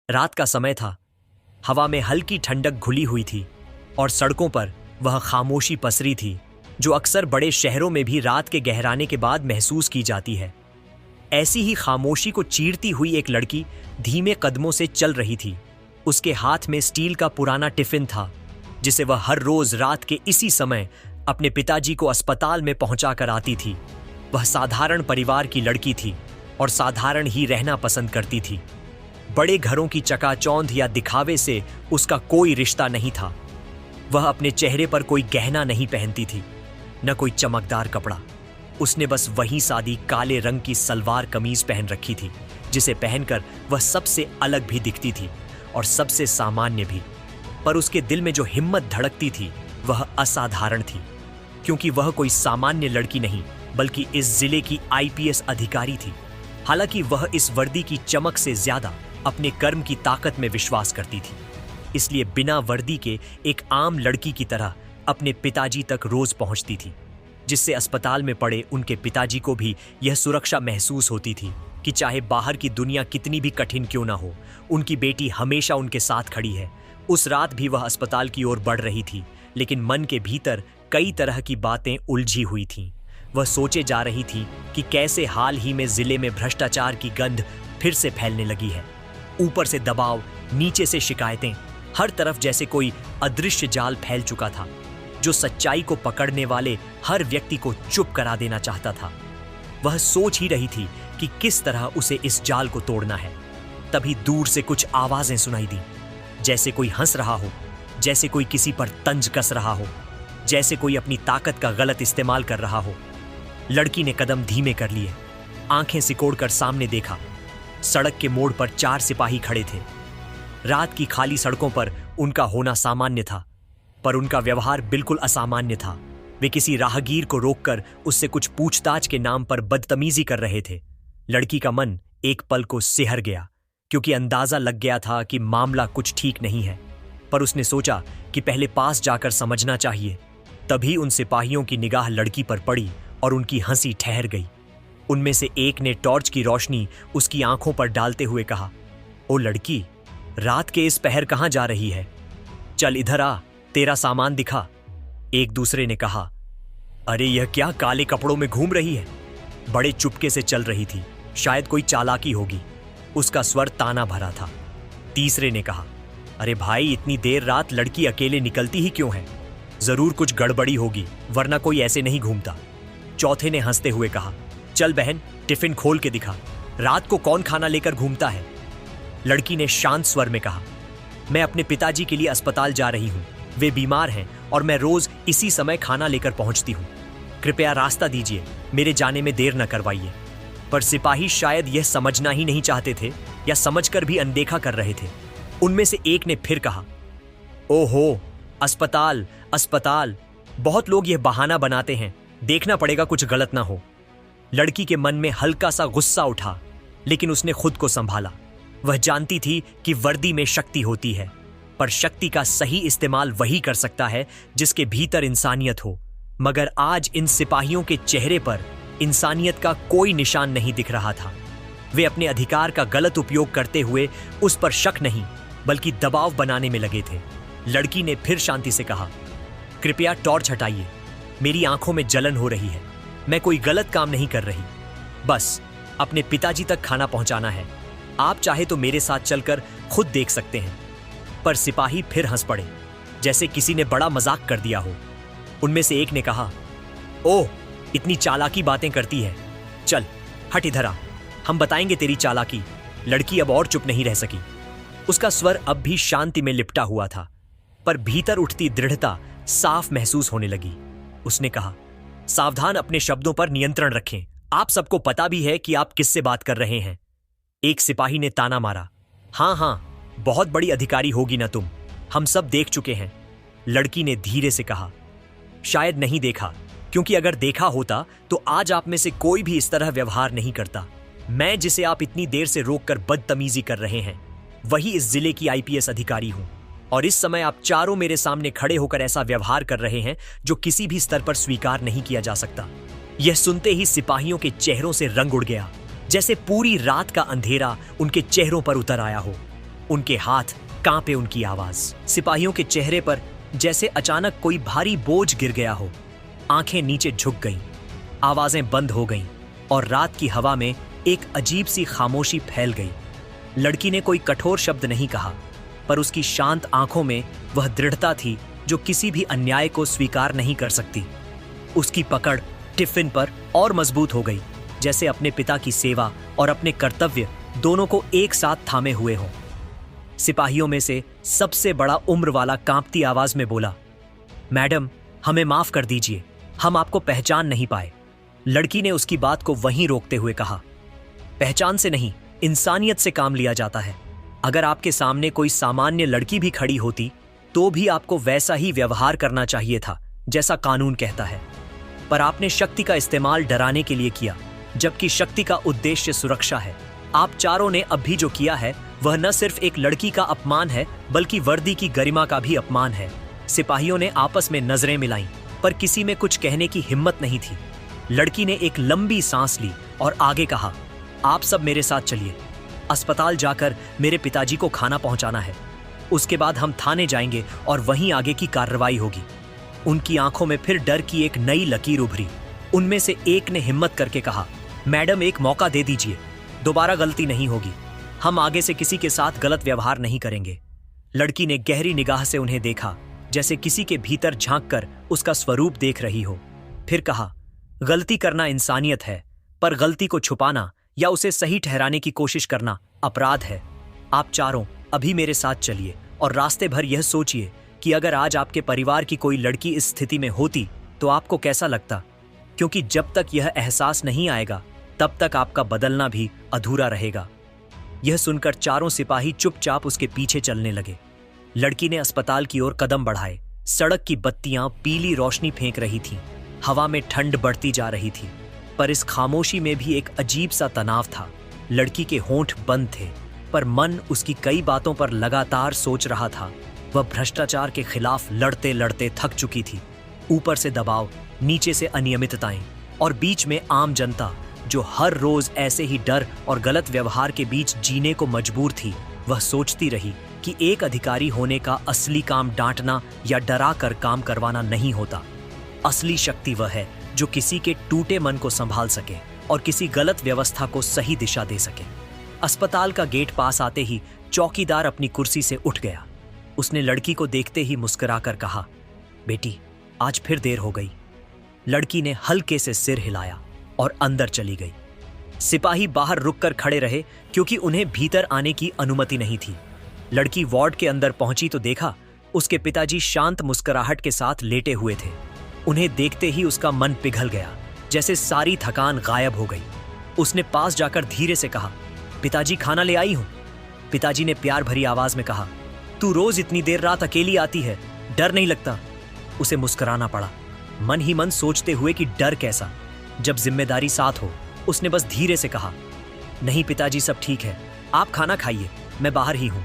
रात का समय था। हवा में हल्की ठंडक घुली हुई थी और सड़कों पर वह खामोशी पसरी थी जो अक्सर बड़े शहरों में भी रात के गहराने के बाद महसूस की जाती है। ऐसी ही खामोशी को चीरती हुई एक लड़की धीमे कदमों से चल रही थी। उसके हाथ में स्टील का पुराना टिफिन था जिसे वह हर रोज रात के इसी समय अपने पिताजी को अस्पताल में पहुंचा कर आती थी। वह साधारण परिवार की लड़की थी और साधारण ही रहना पसंद करती थी। बड़े घरों की चकाचौंध या दिखावे से उसका कोई रिश्ता नहीं था। वह अपने चेहरे पर कोई गहना नहीं पहनती थी, न कोई चमकदार कपड़ा। उसने बस वही सादी काले रंग की सलवार कमीज पहन रखी थी जिसे पहनकर वह सबसे अलग भी दिखती थी और सबसे सामान्य भी। पर उसके दिल में जो हिम्मत धड़कती थी वह असाधारण थी, क्योंकि वह कोई सामान्य लड़की नहीं बल्कि इस जिले की आईपीएस अधिकारी थी। हालांकि वह इस वर्दी की चमक से ज्यादा अपने कर्म की ताकत में विश्वास करती थी, इसलिए बिना वर्दी के एक आम लड़की की तरह अपने पिताजी तक रोज पहुंचती थी, जिससे अस्पताल में पड़े उनके पिताजी को भी यह सुरक्षा महसूस होती थी कि चाहे बाहर की दुनिया कितनी भी कठिन क्यों ना हो, उनकी बेटी हमेशा उनके साथ खड़ी है। उस रात भी वह अस्पताल की ओर बढ़ रही थी, लेकिन मन के भीतर कई तरह की बातें उलझी हुई थीं। वह सोचे जा रही थी कि कैसे हाल ही में जिले में भ्रष्टाचार की गंध फिर से फैलने लगी है। ऊपर से दबाव, नीचे से शिकायतें, हर तरफ जैसे कोई अदृश्य जाल फैल चुका था जो सच्चाई को पकड़ने वाले हर व्यक्ति को चुप करा देना चाहता था। वह सोच ही रही थी कि किस तरह उसे इस जाल को तोड़ना है। तभी दूर से कुछ आवाजें सुनाई दी, जैसे कोई हंस रहा हो, जैसे कोई किसी पर तंज कस रहा हो, जैसे कोई अपनी ताकत का गलत इस्तेमाल कर रहा हो। लड़की ने कदम धीमे कर लिए, आंखें सिकोड़कर सामने देखा। सड़क के मोड़ पर 4 सिपाही खड़े थे। रात की खाली सड़कों पर उनका होना सामान्य था, पर उनका व्यवहार बिल्कुल असामान्य था। वे किसी राहगीर को रोककर उससे कुछ पूछताछ के नाम पर बदतमीजी कर रहे थे। लड़की का मन एक पल को सिहर गया, क्योंकि अंदाजा लग गया था कि मामला कुछ ठीक नहीं है। पर उसने सोचा कि पहले पास जाकर समझना चाहिए। तभी उन सिपाहियों की निगाह लड़की पर पड़ी और उनकी हंसी ठहर गई। उनमें से एक ने टॉर्च की रोशनी उसकी आंखों पर डालते हुए कहा, ओ लड़की, रात के इस पहर कहां जा रही है? चल इधर आ, तेरा सामान दिखा। एक दूसरे ने कहा, अरे यह क्या काले कपड़ों में घूम रही है? बड़े चुपके से चल रही थी, शायद कोई चालाकी होगी। उसका स्वर ताना भरा था। तीसरे ने कहा, अरे भाई, इतनी देर रात लड़की अकेले निकलती ही क्यों है? जरूर कुछ गड़बड़ी होगी, वरना कोई ऐसे नहीं घूमता। चौथे ने हंसते हुए कहा, चल बहन, टिफिन खोल के दिखा, रात को कौन खाना लेकर घूमता है? लड़की ने शांत स्वर में कहा, मैं अपने पिताजी के लिए अस्पताल जा रही हूं। वे बीमार हैं और मैं रोज इसी समय खाना लेकर पहुंचती हूं। कृपया रास्ता दीजिए, मेरे जाने में देर न करवाइए। पर सिपाही शायद यह समझना ही नहीं चाहते थे या समझकर भी अनदेखा कर रहे थे। उनमें से एक ने फिर कहा, ओहो, अस्पताल अस्पताल, बहुत लोग यह बहाना बनाते हैं, देखना पड़ेगा कुछ गलत ना हो। लड़की के मन में हल्का सा गुस्सा उठा, लेकिन उसने खुद को संभाला। वह जानती थी कि वर्दी में शक्ति होती है, पर शक्ति का सही इस्तेमाल वही कर सकता है जिसके भीतर इंसानियत हो। मगर आज इन सिपाहियों के चेहरे पर इंसानियत का कोई निशान नहीं दिख रहा था। वे अपने अधिकार का गलत उपयोग करते हुए उस पर शक नहीं बल्कि दबाव बनाने में लगे थे। लड़की ने फिर शांति से कहा, कृपया टॉर्च हटाइए, मेरी आंखों में जलन हो रही है। मैं कोई गलत काम नहीं कर रही, बस अपने पिताजी तक खाना पहुंचाना है। आप चाहे तो मेरे साथ चलकर खुद देख सकते हैं। पर सिपाही फिर हंस पड़े, जैसे किसी ने बड़ा मजाक कर दिया हो। उनमें से एक ने कहा, ओह, इतनी चालाकी बातें करती है, चल हट इधर आ, हम बताएंगे तेरी चालाकी। लड़की अब और चुप नहीं रह सकी। उसका स्वर अब भी शांति में लिपटा हुआ था, पर भीतर उठती दृढ़ता साफ महसूस होने लगी। उसने कहा, सावधान, अपने शब्दों पर नियंत्रण रखें। आप सबको पता भी है कि आप किससे बात कर रहे हैं। एक सिपाही ने ताना मारा, हाँ हाँ, बहुत बड़ी अधिकारी होगी ना तुम, हम सब देख चुके हैं। लड़की ने धीरे से कहा, शायद नहीं देखा, क्योंकि अगर देखा होता तो आज आप में से कोई भी इस तरह व्यवहार नहीं करता। मैं जिसे आप इतनी देर से रोककर बदतमीजी कर रहे हैं, वही इस जिले की आईपीएस अधिकारी हूं। और इस समय आप चारों मेरे सामने खड़े होकर ऐसा व्यवहार कर रहे हैं जो किसी भी स्तर पर स्वीकार नहीं किया जा सकता। यह सुनते ही सिपाहियों के चेहरों से रंग उड़ गया, जैसे पूरी रात का अंधेरा उनके चेहरों पर उतर आया हो। उनके हाथ कांपे, उनकी आवाज। सिपाहियों के चेहरे पर जैसे अचानक कोई भारी बोझ गिर गया हो। आंखें नीचे झुक गईं, आवाजें बंद हो गईं और रात की हवा में एक अजीब सी खामोशी फैल गई। लड़की ने कोई कठोर शब्द नहीं कहा, पर उसकी शांत आंखों में वह दृढ़ता थी जो किसी भी अन्याय को स्वीकार नहीं कर सकती। उसकी पकड़ टिफिन पर और मजबूत हो गई, जैसे अपने पिता की सेवा और अपने कर्तव्य दोनों को एक साथ थामे हुए हों। सिपाहियों में से सबसे बड़ा उम्र वाला कांपती आवाज में बोला, मैडम, हमें माफ कर दीजिए, हम आपको पहचान नहीं पाए। लड़की ने उसकी बात को वहीं रोकते हुए कहा, पहचान से नहीं, इंसानियत से काम लिया जाता है। अगर आपके सामने कोई सामान्य लड़की भी खड़ी होती तो भी आपको वैसा ही व्यवहार करना चाहिए था जैसा कानून कहता है। पर आपने शक्ति का इस्तेमाल डराने के लिए किया, जबकि शक्ति का उद्देश्य सुरक्षा है। आप चारों ने अब भी जो किया है वह न सिर्फ एक लड़की का अपमान है, बल्कि वर्दी की गरिमा का भी अपमान है। सिपाहियों ने आपस में नजरें मिलाईं, पर किसी में कुछ कहने की हिम्मत नहीं थी। लड़की ने एक लंबी सांस ली और आगे कहा, आप सब मेरे साथ चलिए। अस्पताल जाकर मेरे पिताजी को खाना पहुंचाना है। उसके बाद हम थाने जाएंगे और वहीं आगे की कार्रवाई होगी। उनकी आंखों में फिर डर की एक नई लकीर उभरी। उनमें से एक ने हिम्मत करके कहा, मैडम, एक मौका दे दीजिए, दोबारा गलती नहीं होगी। हम आगे से किसी के साथ गलत व्यवहार नहीं करेंगे। लड़की ने गहरी निगाह से उन्हें देखा, जैसे किसी के भीतर झांककर उसका स्वरूप देख रही हो। फिर कहा, गलती करना इंसानियत है, पर गलती को छुपाना या उसे सही ठहराने की कोशिश करना अपराध है। आप चारों अभी मेरे साथ चलिए और रास्ते भर यह सोचिए कि अगर आज आपके परिवार की कोई लड़की इस स्थिति में होती तो आपको कैसा लगता, क्योंकि जब तक यह एहसास नहीं आएगा तब तक आपका बदलना भी अधूरा रहेगा। यह सुनकर चारों सिपाही चुपचाप उसके पीछे चलने लगे। लड़की ने अस्पताल की ओर कदम बढ़ाए। सड़क की बत्तियां पीली रोशनी फेंक रही थीं, हवा में ठंड बढ़ती जा रही थी, पर इस खामोशी में भी एक अजीब सा तनाव था। लड़की के होंठ बंद थे, पर मन उसकी कई बातों पर लगातार सोच रहा था। वह भ्रष्टाचार के खिलाफ लड़ते लड़ते थक चुकी थी। ऊपर से दबाव, नीचे से अनियमितताएं और बीच में आम जनता जो हर रोज ऐसे ही डर और गलत व्यवहार के बीच जीने को मजबूर थी। वह सोचती रही कि एक अधिकारी होने का असली काम डांटना या डरा कर काम करवाना नहीं होता। असली शक्ति वह है जो किसी के टूटे मन को संभाल सके और किसी गलत व्यवस्था को सही दिशा दे सके। अस्पताल का गेट पास आते ही चौकीदार अपनी कुर्सी से उठ गया। उसने लड़की को देखते ही मुस्कुराकर कहा, बेटी, आज फिर देर हो गई। लड़की ने हल्के से सिर हिलाया और अंदर चली गई। सिपाही बाहर रुककर खड़े रहे, क्योंकि उन्हें भीतर आने की अनुमति नहीं थी। लड़की वार्ड के अंदर पहुंची तो देखा उसके पिताजी शांत मुस्कुराहट के साथ लेटे हुए थे। उन्हें देखते ही उसका मन पिघल गया, जैसे सारी थकान गायब हो गई। उसने पास जाकर धीरे से कहा, पिताजी, खाना ले आई हूं। पिताजी ने प्यार भरी आवाज में कहा, तू रोज इतनी देर रात अकेली आती है, डर नहीं लगता? उसे मुस्कुराना पड़ा, मन ही मन सोचते हुए कि डर कैसा जब जिम्मेदारी साथ हो। उसने बस धीरे से कहा, नहीं पिताजी, सब ठीक है, आप खाना खाइए, मैं बाहर ही हूं।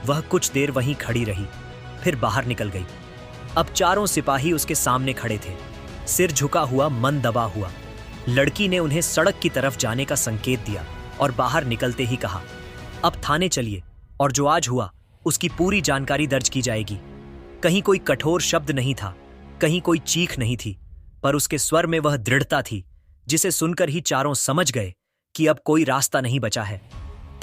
वह कुछ देर वहीं खड़ी रही, फिर बाहर निकल गई। अब चारों सिपाही उसके सामने खड़े थे, सिर झुका हुआ, मन दबा हुआ। लड़की ने उन्हें सड़क की तरफ जाने का संकेत दिया और बाहर निकलते ही कहा, अब थाने चलिए और जो आज हुआ उसकी पूरी जानकारी दर्ज की जाएगी। कहीं कोई कठोर शब्द नहीं था, कहीं कोई चीख नहीं थी, पर उसके स्वर में वह दृढ़ता थी जिसे सुनकर ही चारों समझ गए कि अब कोई रास्ता नहीं बचा है।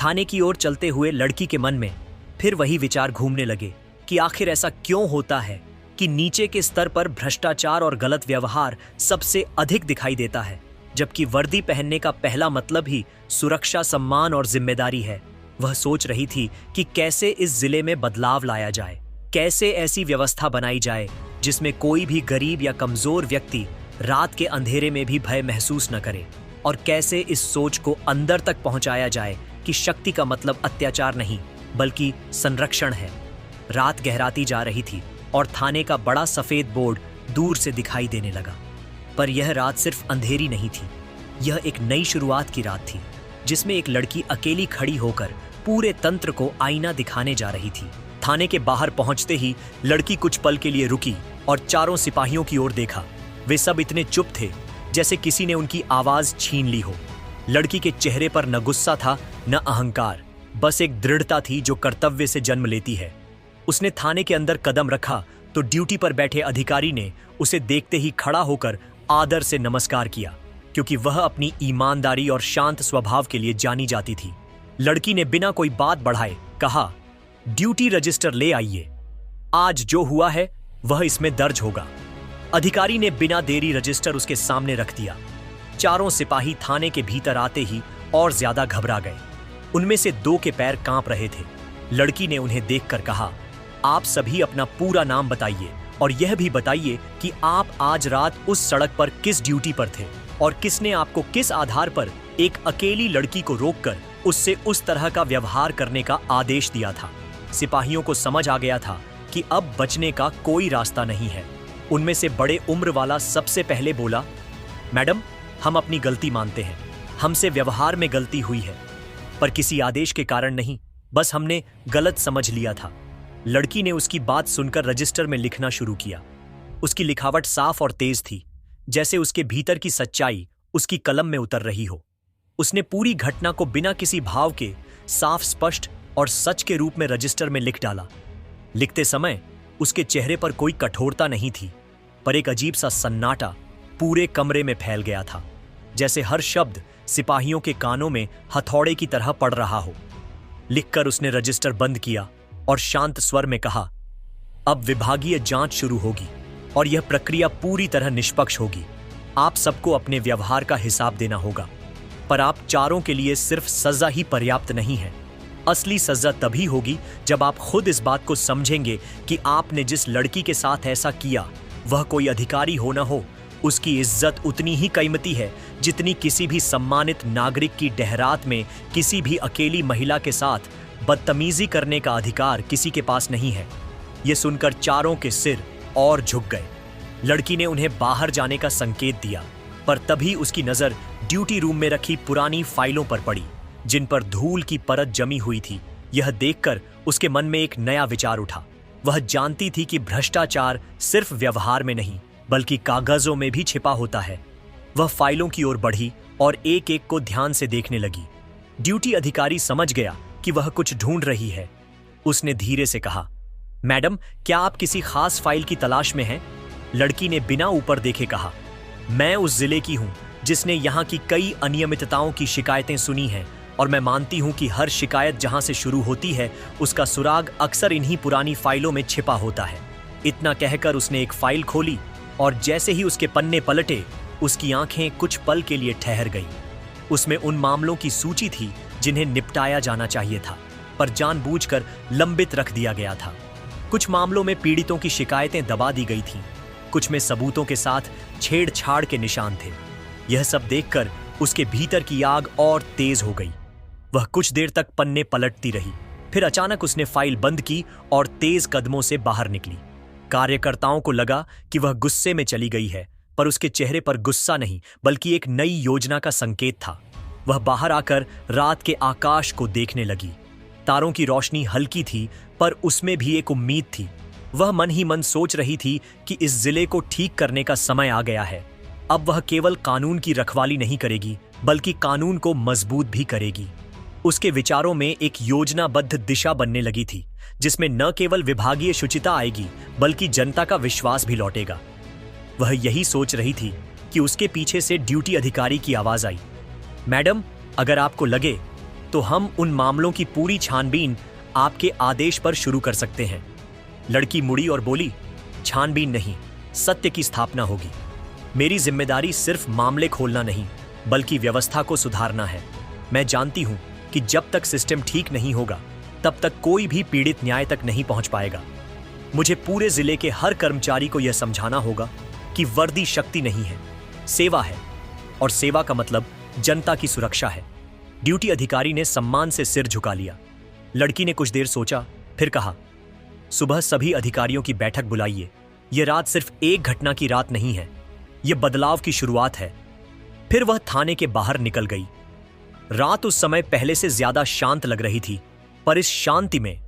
थाने की ओर चलते हुए लड़की के मन में फिर वही विचार घूमने लगे कि आखिर ऐसा क्यों होता है कि नीचे के स्तर पर भ्रष्टाचार और गलत व्यवहार सबसे अधिक दिखाई देता है, जबकि वर्दी पहनने का पहला मतलब ही सुरक्षा, सम्मान और जिम्मेदारी है। वह सोच रही थी कि कैसे इस जिले में बदलाव लाया जाए, कैसे ऐसी व्यवस्था बनाई जाए जिसमें कोई भी गरीब या कमजोर व्यक्ति रात के अंधेरे में भी भय महसूस न करे, और कैसे इस सोच को अंदर तक पहुंचाया जाए कि शक्ति का मतलब अत्याचार नहीं बल्कि संरक्षण है। रात गहराती जा रही थी और थाने का बड़ा सफेद बोर्ड दूर से दिखाई देने लगा। पर यह रात सिर्फ अंधेरी नहीं थी, यह एक नई शुरुआत की रात थी, जिसमें एक लड़की अकेली खड़ी होकर पूरे तंत्र को आईना दिखाने जा रही थी। थाने के बाहर पहुंचते ही लड़की कुछ पल के लिए रुकी और चारों सिपाहियों की ओर देखा। वे सब इतने चुप थे जैसे किसी ने उनकी आवाज छीन ली हो। लड़की के चेहरे पर न गुस्सा था, न अहंकार, बस एक दृढ़ता थी जो कर्तव्य से जन्म लेती है। उसने थाने के अंदर कदम रखा तो ड्यूटी पर बैठे अधिकारी ने उसे देखते ही खड़ा होकर आदर से नमस्कार किया, क्योंकि वह अपनी ईमानदारी और शांत स्वभाव के लिए जानी जाती थी। लड़की ने बिना कोई बात बढ़ाए कहा, ड्यूटी रजिस्टर ले आइए, आज जो हुआ है वह इसमें दर्ज होगा। अधिकारी ने बिना देरी रजिस्टर उसके सामने रख दिया। चारों सिपाही थाने के भीतर आते ही और ज्यादा घबरा गए। उनमें से 2 के पैर कांप रहे थे। लड़की ने उन्हें देखकर कहा, आप सभी अपना पूरा नाम बताइए और यह भी बताइए कि आप आज रात उस सड़क पर किस ड्यूटी पर थे और किसने आपको किस आधार पर एक अकेली लड़की को रोककर उससे उस तरह का व्यवहार करने का आदेश दिया था। सिपाहियों को समझ आ गया था कि अब बचने का कोई रास्ता नहीं है। उनमें से बड़े उम्र वाला सबसे पहले बोला, मैडम, हम अपनी गलती मानते हैं। हमसे व्यवहार में गलती हुई है, पर किसी आदेश के कारण नहीं, बस हमने गलत समझ लिया था। लड़की ने उसकी बात सुनकर रजिस्टर में लिखना शुरू किया। उसकी लिखावट साफ और तेज थी, जैसे उसके भीतर की सच्चाई उसकी कलम में उतर रही हो। उसने पूरी घटना को बिना किसी भाव के साफ, स्पष्ट और सच के रूप में रजिस्टर में लिख डाला। लिखते समय उसके चेहरे पर कोई कठोरता नहीं थी, पर एक अजीब सा सन्नाटा पूरे कमरे में फैल गया था, जैसे हर शब्द सिपाहियों के कानों में हथौड़े की तरह पड़ रहा हो। लिखकर उसने रजिस्टर बंद किया और शांत स्वर में कहा, अब विभागीय जांच शुरू होगी और यह प्रक्रिया पूरी तरह निष्पक्ष होगी। आप सबको अपने व्यवहार का हिसाब देना होगा, पर आप चारों के लिए सिर्फ सजा ही पर्याप्त नहीं है। असली सजा तभी होगी जब आप खुद इस बात को समझेंगे कि आपने जिस लड़की के साथ ऐसा किया वह कोई अधिकारी हो ना हो, उसकी इज्जत उतनी ही कीमती है जितनी किसी भी सम्मानित नागरिक की डहरात में किसी भी अकेली महिला के साथ बदतमीजी करने का अधिकार किसी के पास नहीं है। यह सुनकर चारों के सिर और झुक गए। लड़की ने उन्हें बाहर जाने का संकेत दिया, पर तभी उसकी नजर ड्यूटी रूम में रखी पुरानी फाइलों पर पड़ी, जिन पर धूल की परत जमी हुई थी। यह देखकर उसके मन में एक नया विचार उठा। वह जानती थी कि भ्रष्टाचार सिर्फ व्यवहार में नहीं, बल्कि कागजों में भी छिपा होता है। वह फाइलों की ओर बढ़ी और एक एक को ध्यान से देखने लगी। ड्यूटी अधिकारी समझ गया कि वह कुछ ढूंढ रही है। उसने धीरे से कहा, मैडम, क्या आप किसी खास फाइल की तलाश में हैं? लड़की ने बिना ऊपर देखे कहा, मैं उस जिले की हूं जिसने यहाँ की कई अनियमितताओं की शिकायतें सुनी हैं, और मैं मानती हूं कि हर शिकायत जहां से शुरू होती है उसका सुराग अक्सर इन्हीं पुरानी फाइलों में छिपा होता है। इतना कहकर उसने एक फाइल खोली और जैसे ही उसके पन्ने पलटे, उसकी आंखें कुछ पल के लिए ठहर गईं। उसमें उन मामलों की सूची थी जिन्हें निपटाया जाना चाहिए था, पर जानबूझकर लंबित रख दिया गया था। कुछ मामलों में पीड़ितों की शिकायतें दबा दी गई थीं, कुछ में सबूतों के साथ छेड़छाड़ के निशान थे। यह सब देखकर उसके भीतर की आग और तेज हो गई। वह कुछ देर तक पन्ने पलटती रही, फिर अचानक उसने फाइल बंद की और तेज कदमों से बाहर निकली। कार्यकर्ताओं को लगा कि वह गुस्से में चली गई है, पर उसके चेहरे पर गुस्सा नहीं बल्कि एक नई योजना का संकेत था। वह बाहर आकर रात के आकाश को देखने लगी। तारों की रोशनी हल्की थी, पर उसमें भी एक उम्मीद थी। वह मन ही मन सोच रही थी कि इस जिले को ठीक करने का समय आ गया है। अब वह केवल कानून की रखवाली नहीं करेगी, बल्कि कानून को मजबूत भी करेगी। उसके विचारों में एक योजनाबद्ध दिशा बनने लगी थी, जिसमें न केवल विभागीय शुचिता आएगी, बल्कि जनता का विश्वास भी लौटेगा। वह यही सोच रही थी कि उसके पीछे से ड्यूटी अधिकारी की आवाज आई, मैडम, अगर आपको लगे तो हम उन मामलों की पूरी छानबीन आपके आदेश पर शुरू कर सकते हैं। लड़की मुड़ी और बोली, छानबीन नहीं, सत्य की स्थापना होगी। मेरी जिम्मेदारी सिर्फ मामले खोलना नहीं, बल्कि व्यवस्था को सुधारना है। मैं जानती हूं कि जब तक सिस्टम ठीक नहीं होगा, तब तक कोई भी पीड़ित न्याय तक नहीं पहुंच पाएगा। मुझे पूरे जिले के हर कर्मचारी को यह समझाना होगा कि वर्दी शक्ति नहीं है, सेवा है, और सेवा का मतलब जनता की सुरक्षा है। ड्यूटी अधिकारी ने सम्मान से सिर झुका लिया। लड़की ने कुछ देर सोचा, फिर कहा, सुबह सभी अधिकारियों की बैठक बुलाइए। यह रात सिर्फ एक घटना की रात नहीं है, यह बदलाव की शुरुआत है। फिर वह थाने के बाहर निकल गई। रात उस समय पहले से ज्यादा शांत लग रही थी, पर इस शांति में